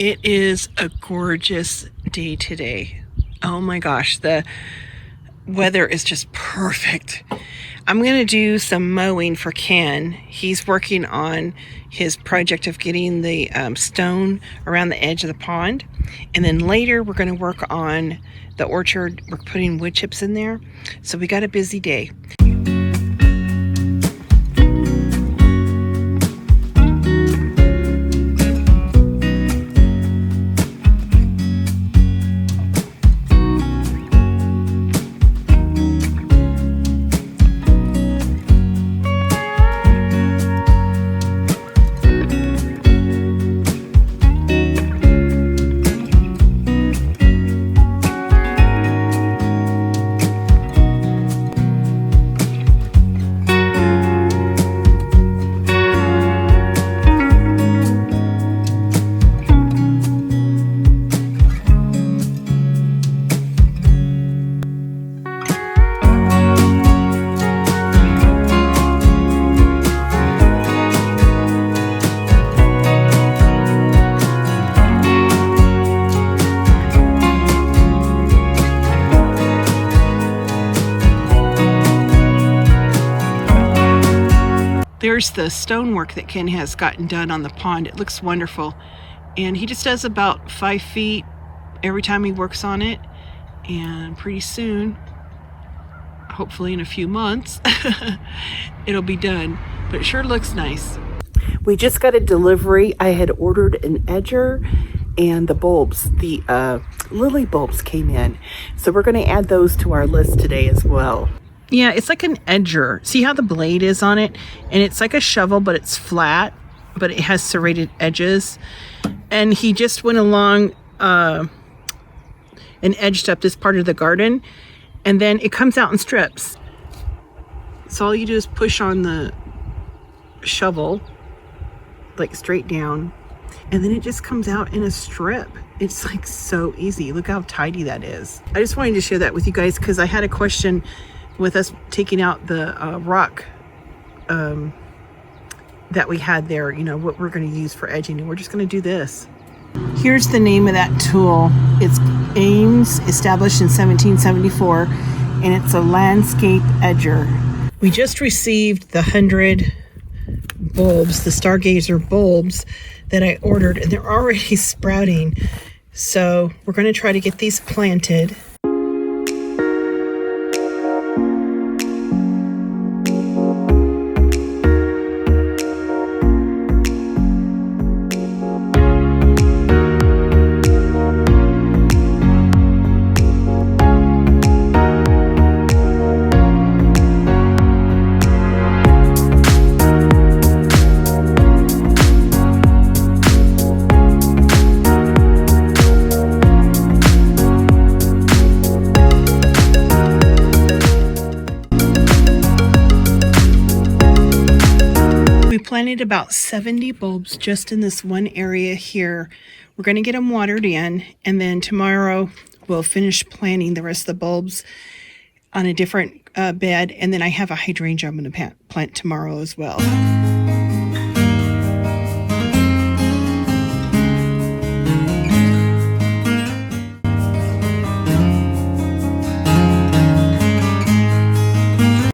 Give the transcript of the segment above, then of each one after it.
It is a gorgeous day today. Oh my gosh, the weather is just perfect. I'm going to do some mowing for Ken. He's working on his project of getting the stone around the edge of the pond. And then later we're going to work on the orchard. We're putting wood chips in there. So we got a busy day. There's the stonework that Ken has gotten done on the pond. It looks wonderful. And he just does about 5 feet every time he works on it. And pretty soon, hopefully in a few months, it'll be done. But it sure looks nice. We just got a delivery. I had ordered an edger and the bulbs, the lily bulbs came in. So we're going to add those to our list today as well. Yeah, it's like an edger. See how the blade is on it? And it's like a shovel, but it's flat, but it has serrated edges. And he just went along and edged up this part of the garden. And then it comes out in strips. So all you do is push on the shovel, like straight down. And then it just comes out in a strip. It's like so easy. Look how tidy that is. I just wanted to share that with you guys because I had a question with us taking out the rock that we had there, you know, what we're going to use for edging, and we're just going to do this. Here's the name of that tool. It's Ames, established in 1774, and it's a landscape edger. We just received the 100 bulbs, the stargazer bulbs that I ordered, and they're already sprouting. So we're going to try to get these planted. Planted about 70 bulbs just in this one area here. We're going to get them watered in, and then tomorrow we'll finish planting the rest of the bulbs on a different bed, and then I have a hydrangea I'm going to plant tomorrow as well.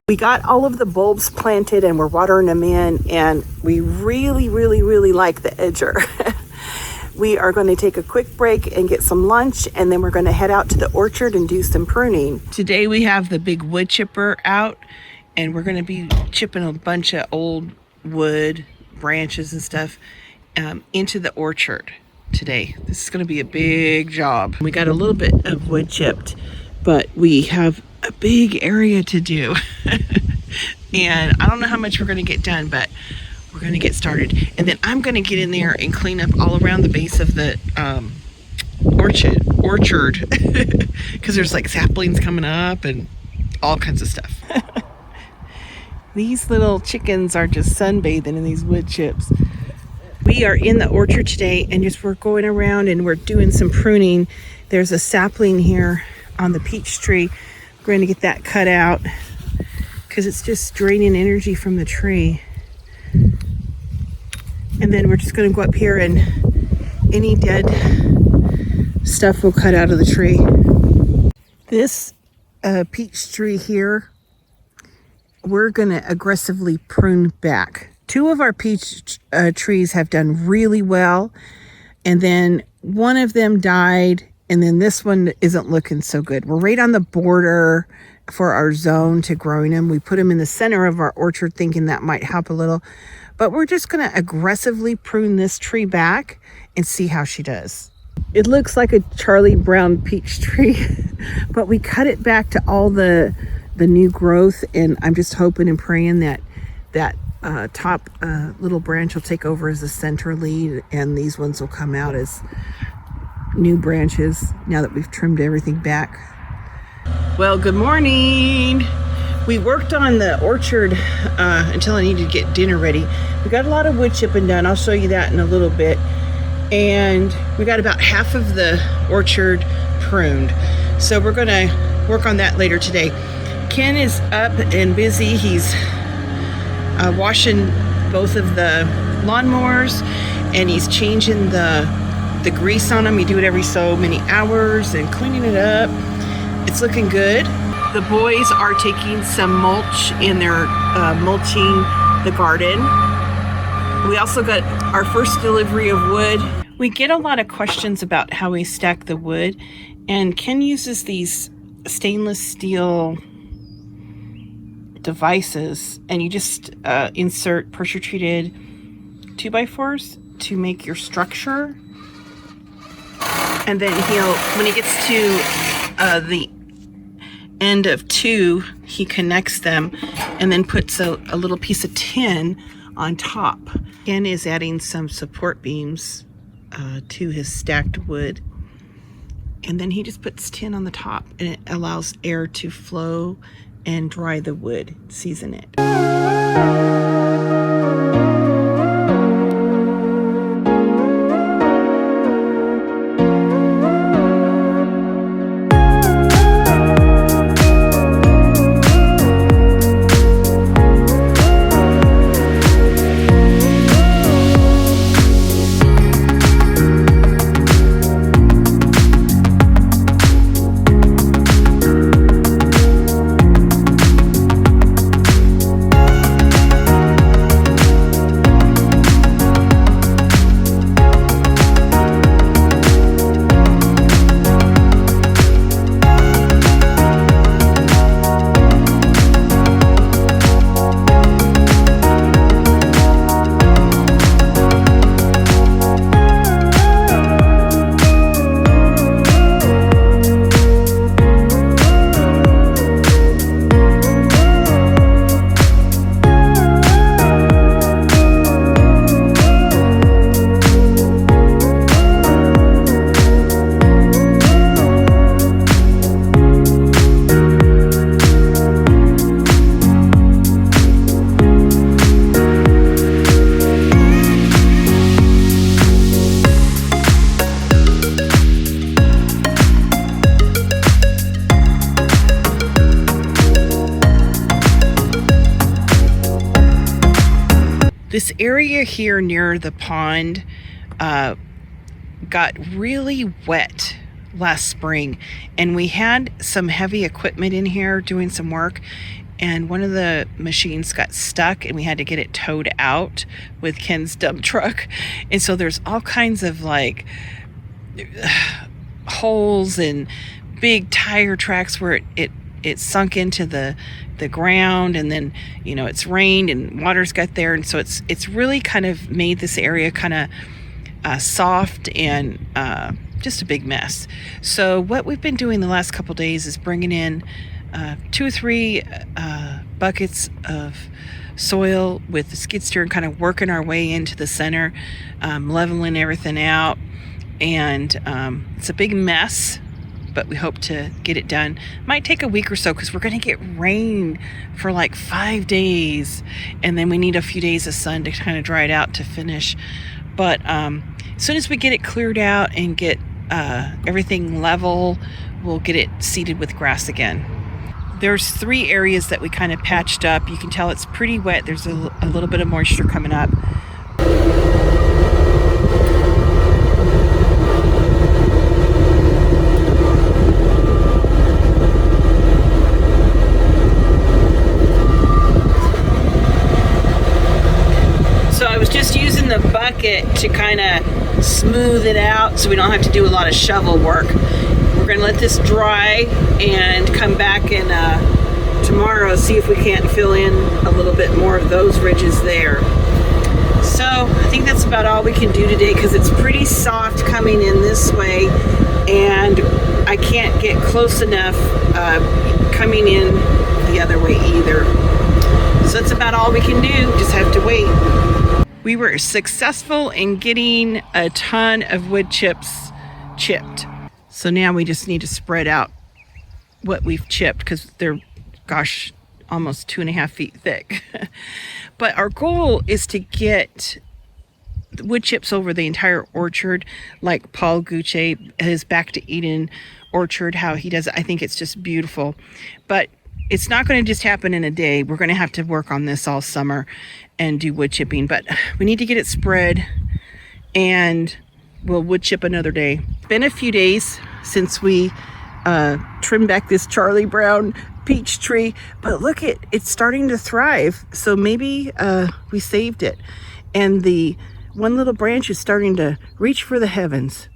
We got all of the bulbs planted and we're watering them in, and we really like the edger. We are going to take a quick break and get some lunch, and then we're going to head out to the orchard and do some pruning. Today we have the big wood chipper out, and we're going to be chipping a bunch of old wood branches and stuff into the orchard today. This is going to be a big job. We got a little bit of wood chipped, but we have a big area to do. And I don't know how much we're going to get done, but we're going to get started. And then I'm going to get in there and clean up all around the base of the orchard because there's like saplings coming up and all kinds of stuff. These little chickens are just sunbathing in these wood chips. We are in the orchard today, and we're going around and we're doing some pruning. There's a sapling here on the peach tree. We're going to get that cut out because it's just draining energy from the tree. And then we're just going to go up here and any dead stuff we'll cut out of the tree. This peach tree here, we're going to aggressively prune back. 2 of our peach trees have done really well, and then one of them died, and then this one isn't looking so good. We're right on the border for our zone to growing them. We put them in the center of our orchard thinking that might help a little, but we're just going to aggressively prune this tree back and see how she does. It looks like a Charlie Brown peach tree, but we cut it back to all the new growth, and I'm just hoping and praying that top little branch will take over as the center lead, and these ones will come out as new branches now that we've trimmed everything back. Well, good morning. We worked on the orchard until I needed to get dinner ready. We got a lot of wood chipping done. I'll show you that in a little bit. And we got about half of the orchard pruned. So we're gonna work on that later today. Ken is up and busy. He's washing both of the lawnmowers, and he's changing the grease on them. You do it every so many hours and cleaning it up. It's looking good. The boys are taking some mulch and they're mulching the garden. We also got our first delivery of wood. We get a lot of questions about how we stack the wood, and Ken uses these stainless steel devices, and you just insert pressure treated 2x4s to make your structure, and then when he gets to the end of 2, he connects them and then puts a little piece of tin on top. Ken is adding some support beams to his stacked wood, and then he just puts tin on the top, and it allows air to flow and dry the wood, season it. This area here near the pond got really wet last spring, and we had some heavy equipment in here doing some work, and one of the machines got stuck and we had to get it towed out with Ken's dump truck. And so there's all kinds of like holes and big tire tracks where it sunk into the ground, and then it's rained and water's got there, and so it's really kind of made this area kind of soft and just a big mess. So what we've been doing the last couple days is bringing in 2 or 3 buckets of soil with the skid steer and kind of working our way into the center, leveling everything out, and it's a big mess, but we hope to get it done. Might take a week or so because we're going to get rain for like 5 days, and then we need a few days of sun to kind of dry it out to finish. But as soon as we get it cleared out and get everything level, we'll get it seeded with grass again. There's 3 areas that we kind of patched up. You can tell it's pretty wet. There's a little bit of moisture coming up. kind of smooth it out so we don't have to do a lot of shovel work. We're going to let this dry and come back and tomorrow see if we can't fill in a little bit more of those ridges there. So I think that's about all we can do today because it's pretty soft coming in this way and I can't get close enough coming in the other way either. So that's about all we can do, just have to wait. We were successful in getting a ton of wood chips chipped. So now we just need to spread out what we've chipped because they're, gosh, almost 2.5 feet thick. But our goal is to get wood chips over the entire orchard, like Paul Gucci, his Back to Eden orchard, how he does it. I think it's just beautiful. But it's not going to just happen in a day. We're going to have to work on this all summer and do wood chipping. But we need to get it spread and we'll wood chip another day. It's been a few days since we trimmed back this Charlie Brown peach tree, but look, it's starting to thrive. So maybe we saved it. And the one little branch is starting to reach for the heavens.